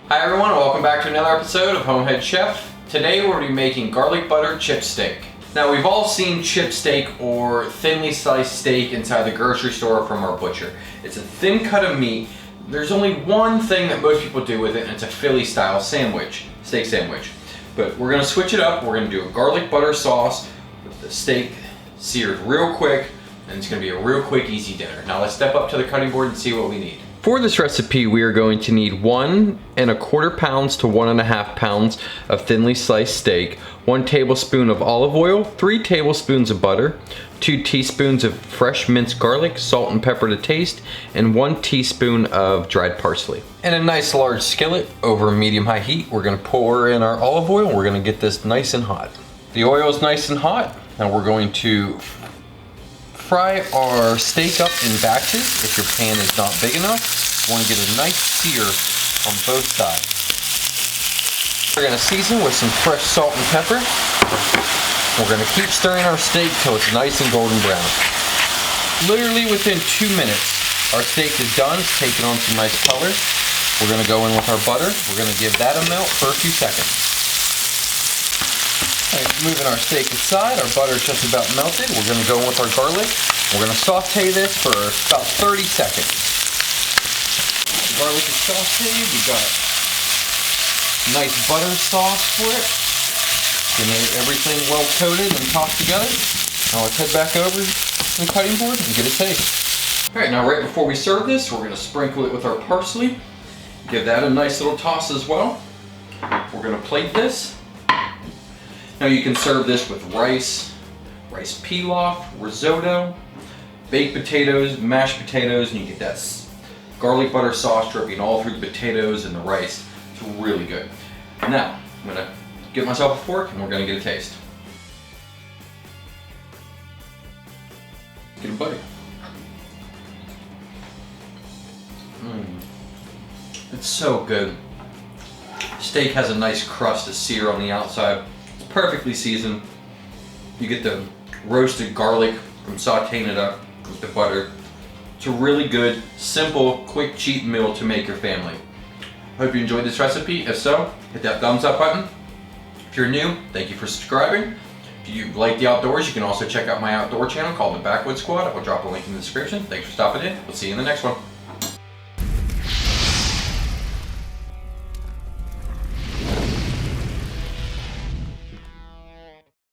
Hi everyone, welcome back to another episode of HomeHeadChef. Today we're going to be making garlic butter chip steak. Now we've all seen chip steak or thinly sliced steak inside the grocery store from our butcher. It's a thin cut of meat. There's only one thing that most people do with it, and it's a Philly style sandwich, steak sandwich. But we're going to switch it up. We're going to do a garlic butter sauce with the steak seared real quick, and it's going to be a real quick, easy dinner. Now let's step up to the cutting board and see what we need. For this recipe, we are going to need 1 1/4 pounds to 1 1/2 pounds of thinly sliced steak, 1 tablespoon of olive oil, 3 tablespoons of butter, 2 teaspoons of fresh minced garlic, salt and pepper to taste, and 1 teaspoon of dried parsley. In a nice large skillet over medium-high heat, we're going to pour in our olive oil. We're going to get this nice and hot. The oil is nice and hot. Now we're going to fry our steak up in batches. If your pan is not big enough, you want to get a nice sear on both sides. We're going to season with some fresh salt and pepper. We're going to keep stirring our steak till it's nice and golden brown. Literally within 2 minutes, our steak is done. It's taken on some nice color. We're going to go in with our butter. We're going to give that a melt for a few seconds. Moving our steak aside, our butter is just about melted. We're going to go in with our garlic. We're going to saute this for about 30 seconds. The garlic is sauteed. We got nice butter sauce for it. Get everything well coated and tossed together. Now let's head back over to the cutting board and get a taste. Alright, now right before we serve this, we're going to sprinkle it with our parsley. Give that a nice little toss as well. We're going to plate this. Now you can serve this with rice pilaf, risotto, baked potatoes, mashed potatoes, and you get that garlic butter sauce dripping all through the potatoes and the rice. It's really good. Now, I'm gonna get myself a fork and we're gonna get a taste. Get a bite. It's so good. Steak has a nice crust of sear on the outside. Perfectly seasoned. You get the roasted garlic from sauteing it up with the butter. It's a really good, simple, quick, cheap meal to make your family. Hope you enjoyed this recipe. If so, hit that thumbs up button. If you're new, thank you for subscribing. If you like the outdoors, you can also check out my outdoor channel called the BackwoodzSquad. I will drop a link in the description. Thanks for stopping in. We'll see you in the next one.